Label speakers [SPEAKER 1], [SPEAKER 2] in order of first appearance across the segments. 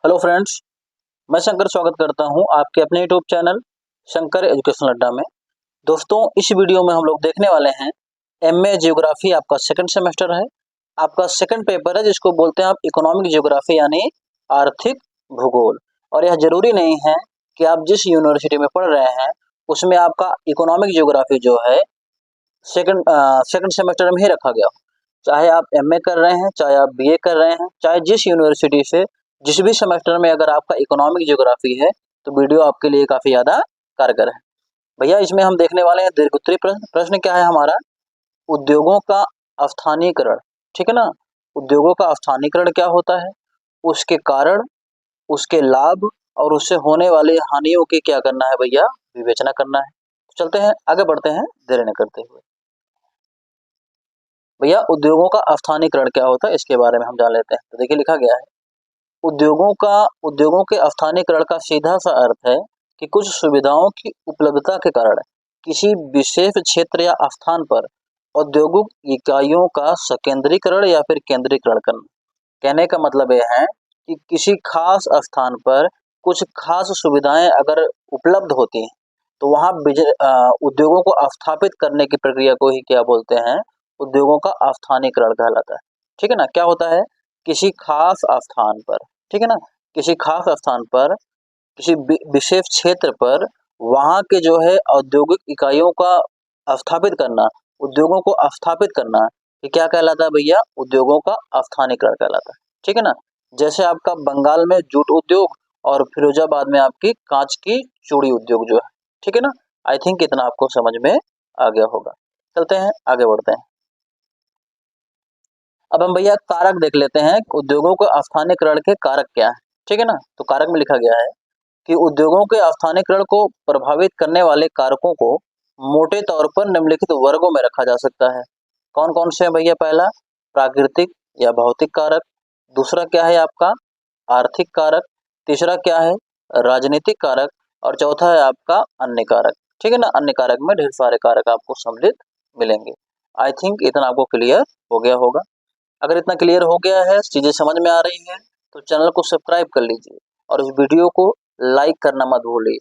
[SPEAKER 1] Hello friends, मैं शंकर स्वागत करता हूं आपके अपने यूट्यूब चैनल शंकर एजुकेशनल अड्डा में। दोस्तों, इस वीडियो में हम लोग देखने वाले हैं एमए जियोग्राफी। आपका सेकंड सेमेस्टर है, आपका सेकंड पेपर है जिसको बोलते हैं आप इकोनॉमिक जियोग्राफी यानी आर्थिक भूगोल। और यह जरूरी नहीं है कि आप जिस यूनिवर्सिटी में पढ़ रहे हैं उसमें आपका इकोनॉमिक जियोग्राफी जो है सेकंड सेमेस्टर में ही रखा गया हो। चाहे आप एमए कर रहे हैं, चाहे आप बीए कर रहे हैं, चाहे जिस यूनिवर्सिटी से जिस भी सेमेस्टर में अगर आपका इकोनॉमिक जियोग्राफी है तो वीडियो आपके लिए काफी ज्यादा कारगर है। भैया, इसमें हम देखने वाले हैं दीर्घोत्तरीय प्रश्न। प्रश्न क्या है हमारा? उद्योगों का अस्थानीकरण। ठीक है ना? उद्योगों का अस्थानीकरण क्या होता है, उसके कारण, उसके लाभ और उससे होने वाली हानियों की क्या करना है भैया? विवेचना करना है। चलते हैं आगे, बढ़ते हैं देर न करते हुए। भैया, उद्योगों का अस्थानीकरण क्या होता है इसके बारे में हम जान लेते हैं। तो देखिए, लिखा गया है उद्योगों के अस्थानीकरण का सीधा सा अर्थ है कि कुछ सुविधाओं की उपलब्धता के कारण किसी विशेष क्षेत्र या स्थान पर औद्योगिक इकाइयों का संकेंद्रीकरण या फिर केंद्रीकरण करना। कहने का मतलब यह है कि किसी खास स्थान पर कुछ खास सुविधाएं अगर उपलब्ध होती हैं तो वहाँ उद्योगों को स्थापित करने की प्रक्रिया को ही क्या बोलते हैं? उद्योगों का स्थानीकरण कहलाता है। ठीक है ना? क्या होता है? किसी खास स्थान पर, ठीक है ना, किसी खास स्थान पर, किसी विशेष क्षेत्र पर वहाँ के जो है औद्योगिक इकाइयों का स्थापित करना, उद्योगों को स्थापित करना, ये क्या कहलाता है भैया? उद्योगों का स्थानीकरण कहलाता है। ठीक है ना? जैसे आपका बंगाल में जूट उद्योग और फिरोजाबाद में आपकी कांच की चूड़ी उद्योग जो है। ठीक है ना? आई थिंक इतना आपको समझ में आ गया होगा। चलते हैं आगे, बढ़ते हैं। अब हम भैया कारक देख लेते हैं, उद्योगों के स्थानीयकरण के कारक क्या है। ठीक है ना? तो कारक में लिखा गया है कि उद्योगों के स्थानीयकरण को प्रभावित करने वाले कारकों को मोटे तौर पर निम्नलिखित वर्गों में रखा जा सकता है। कौन कौन से हैं भैया? पहला, प्राकृतिक या भौतिक कारक। दूसरा क्या है आपका? आर्थिक कारक। तीसरा क्या है? राजनीतिक कारक। और चौथा है आपका अन्य कारक। ठीक है ना? अन्य कारक में ढेर सारे कारक आपको सम्मिलित मिलेंगे। आई थिंक इतना आपको क्लियर हो गया होगा। अगर इतना क्लियर हो गया है, चीजें समझ में आ रही हैं, तो चैनल को सब्सक्राइब कर लीजिए और इस वीडियो को लाइक करना मत भूलिए।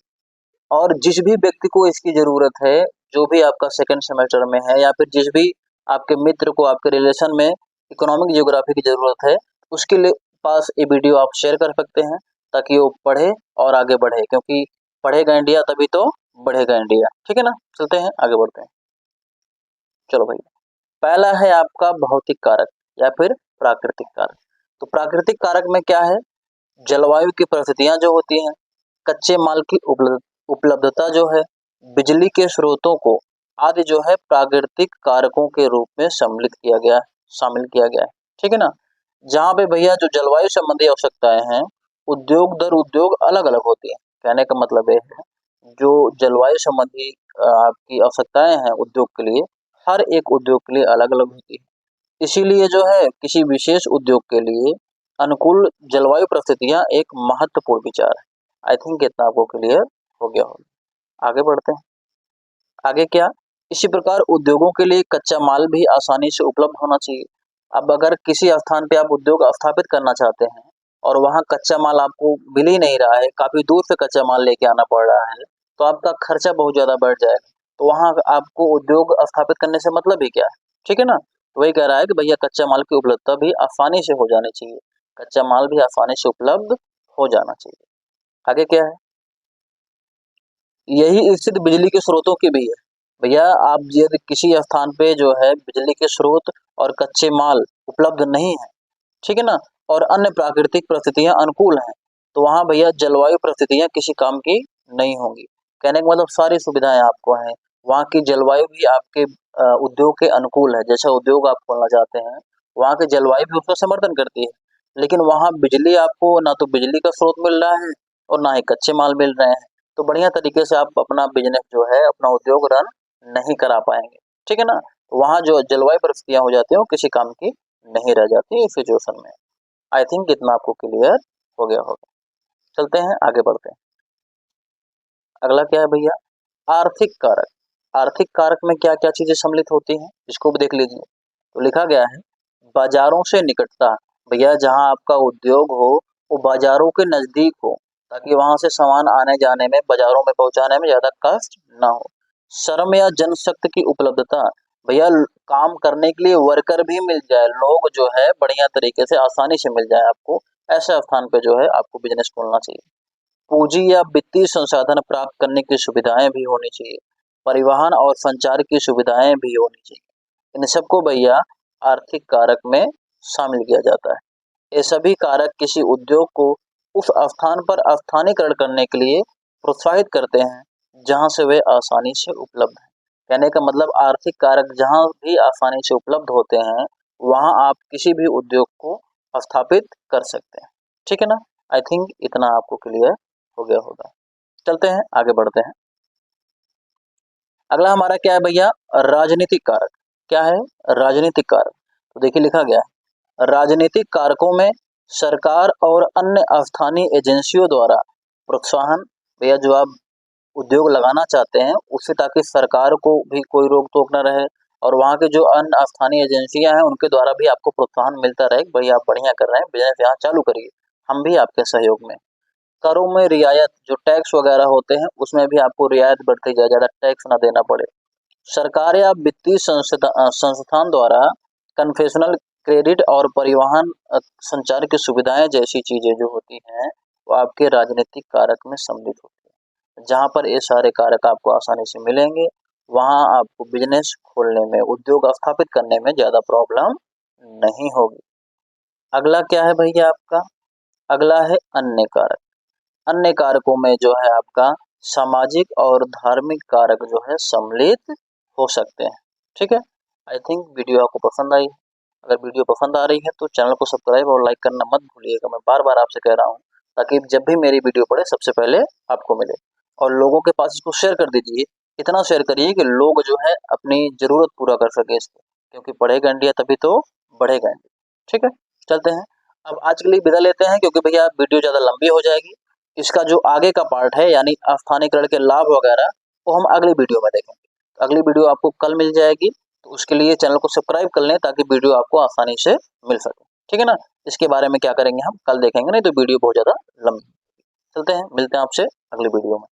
[SPEAKER 1] और जिस भी व्यक्ति को इसकी जरूरत है, जो भी आपका सेकंड सेमेस्टर में है या फिर जिस भी आपके मित्र को, आपके रिलेशन में इकोनॉमिक जियोग्राफी की जरूरत है, उसके लिए पास ये वीडियो आप शेयर कर सकते हैं ताकि वो पढ़े और आगे बढ़े, क्योंकि पढ़ेगा इंडिया तभी तो बढ़ेगा इंडिया। ठीक है ना? चलते हैं आगे, बढ़ते हैं। चलो भाई, पहला है आपका भौतिक कारक या फिर प्राकृतिक कारक। तो प्राकृतिक कारक में क्या है? जलवायु की परिस्थितियां जो होती हैं, कच्चे माल की उपलब्धता जो है, बिजली के स्रोतों को आदि जो है प्राकृतिक कारकों के रूप में सम्मिलित किया गया, शामिल किया गया है। ठीक है ना? जहाँ पे भैया जो जलवायु संबंधी आवश्यकताएं हैं, उद्योग दर उद्योग अलग अलग होती है। कहने का मतलब ये है, जो जलवायु संबंधी आपकी आवश्यकताएं हैं उद्योग के लिए, हर एक उद्योग के लिए अलग अलग होती है। इसीलिए जो है किसी विशेष उद्योग के लिए अनुकूल जलवायु परिस्थितियां एक महत्वपूर्ण विचार है। आई थिंक इतना आपको क्लियर हो गया होगा। आगे बढ़ते हैं। आगे क्या? इसी प्रकार उद्योगों के लिए कच्चा माल भी आसानी से उपलब्ध होना चाहिए। अब अगर किसी स्थान पे आप उद्योग स्थापित करना चाहते हैं और वहाँ कच्चा माल आपको मिल ही नहीं रहा है, काफी दूर से कच्चा माल लेके आना पड़ रहा है, तो आपका खर्चा बहुत ज्यादा बढ़ जाएगा। तो वहाँ आपको उद्योग स्थापित करने से मतलब ही क्या है? ठीक है ना? तो वही कह रहा है कि भैया कच्चा माल की उपलब्धता भी आसानी से हो जानी चाहिए, कच्चा माल भी आसानी से उपलब्ध हो जाना चाहिए। आगे क्या है? यही स्थिति बिजली के स्रोतों की भी है। भैया, आप यदि किसी स्थान पे जो है बिजली के स्रोत और कच्चे माल उपलब्ध नहीं है, ठीक है ना, और अन्य प्राकृतिक परिस्थितियां अनुकूल हैं, तो वहाँ भैया जलवायु परिस्थितियां किसी काम की नहीं होंगी। कहने का मतलब सारी सुविधाएं आपको हैं, वहाँ की जलवायु भी आपके उद्योग के अनुकूल है। जैसा उद्योग आप खोलना चाहते हैं, वहाँ की जलवायु भी उसका समर्थन करती है। लेकिन वहाँ बिजली आपको ना तो बिजली का स्रोत मिल रहा है और ना ही कच्चे माल मिल रहे हैं, तो बढ़िया तरीके से आप अपना बिजनेस जो है, अपना उद्योग रन नहीं करा पाएंगे। ठीक है ना? तो वहाँ जो जलवायु परिस्थितियां हो जाती है वो किसी काम की नहीं रह जाती इस सिचुएशन में। आई थिंक इतना आपको क्लियर हो गया होगा। चलते हैं आगे, बढ़ते हैं। अगला क्या है भैया? आर्थिक कारक। आर्थिक कारक में क्या क्या चीजें सम्मिलित होती हैं, इसको भी देख लीजिए। तो लिखा गया है, बाजारों से निकटता। भैया, जहाँ आपका उद्योग हो वो बाजारों के नज़दीक हो, ताकि वहाँ से सामान आने जाने में, बाजारों में पहुँचाने में ज़्यादा कष्ट ना हो। श्रम या जनशक्ति की उपलब्धता, भैया काम करने के लिए वर्कर भी मिल जाए, लोग जो है बढ़िया तरीके से आसानी से मिल जाए आपको, ऐसे स्थान पे जो है आपको बिजनेस खोलना चाहिए। पूंजी या वित्तीय संसाधन प्राप्त करने की सुविधाएं भी होनी चाहिए, परिवहन और संचार की सुविधाएं भी होनी चाहिए। इन सबको भैया आर्थिक कारक में शामिल किया जाता है। ये सभी कारक किसी उद्योग को उस स्थान पर स्थानीयकरण करने के लिए प्रोत्साहित करते हैं जहां से वे आसानी से उपलब्ध हैं। कहने का मतलब आर्थिक कारक जहां भी आसानी से उपलब्ध होते हैं वहां आप किसी भी उद्योग को स्थापित कर सकते हैं। ठीक है ना? आई थिंक इतना आपको क्लियर हो गया होगा। चलते हैं आगे बढ़ते हैं। अगला हमारा क्या है भैया? राजनीतिक कारक। क्या है? राजनीतिक कारक। तो देखिए लिखा गया है, राजनीतिक कारकों में सरकार और अन्य स्थानीय एजेंसियों द्वारा प्रोत्साहन, भैया जो आप उद्योग लगाना चाहते हैं उससे ताकि सरकार को भी कोई रोक टोक न रहे और वहाँ के जो अन्य स्थानीय एजेंसियां हैं उनके द्वारा भी आपको प्रोत्साहन मिलता रहे, भाई आप बढ़िया कर रहे हैं, बिजनेस यहाँ चालू करिए, हम भी आपके सहयोग में। करों में रियायत, जो टैक्स वगैरह होते हैं उसमें भी आपको रियायत बढ़ती जाए, ज़्यादा टैक्स ना देना पड़े। सरकार या वित्तीय संस्थान द्वारा कन्फेशनल क्रेडिट और परिवहन संचार की सुविधाएं जैसी चीजें जो होती हैं वो आपके राजनीतिक कारक में सम्मिलित होती है। जहां पर ये सारे कारक आपको आसानी से मिलेंगे वहां आपको बिजनेस खोलने में, उद्योग स्थापित करने में ज्यादा प्रॉब्लम नहीं होगी। अगला क्या है भैया आपका? अगला है अन्य कारक। अन्य कारकों में जो है आपका सामाजिक और धार्मिक कारक जो है सम्मिलित हो सकते हैं। ठीक है? आई थिंक वीडियो आपको पसंद आई। अगर वीडियो पसंद आ रही है तो चैनल को सब्सक्राइब और लाइक करना मत भूलिएगा, मैं बार बार आपसे कह रहा हूँ, ताकि जब भी मेरी वीडियो पड़े सबसे पहले आपको मिले। और लोगों के पास इसको शेयर कर दीजिए, इतना शेयर करिए कि लोग जो है अपनी ज़रूरत पूरा कर सके इसको, क्योंकि पढ़ेगा इंडिया तभी तो बढ़ेगा इंडिया। ठीक है? चलते हैं। अब आज के लिए विदा लेते हैं क्योंकि भैया वीडियो ज़्यादा लंबी हो जाएगी। इसका जो आगे का पार्ट है यानी स्थानीयकरण के लाभ वगैरह वो हम अगली वीडियो में देखेंगे। अगली वीडियो आपको कल मिल जाएगी, तो उसके लिए चैनल को सब्सक्राइब कर लें ताकि वीडियो आपको आसानी से मिल सके। ठीक है ना? इसके बारे में क्या करेंगे हम कल देखेंगे, नहीं तो वीडियो बहुत ज़्यादा लंबी। चलते हैं, मिलते हैं आपसे अगली वीडियो में।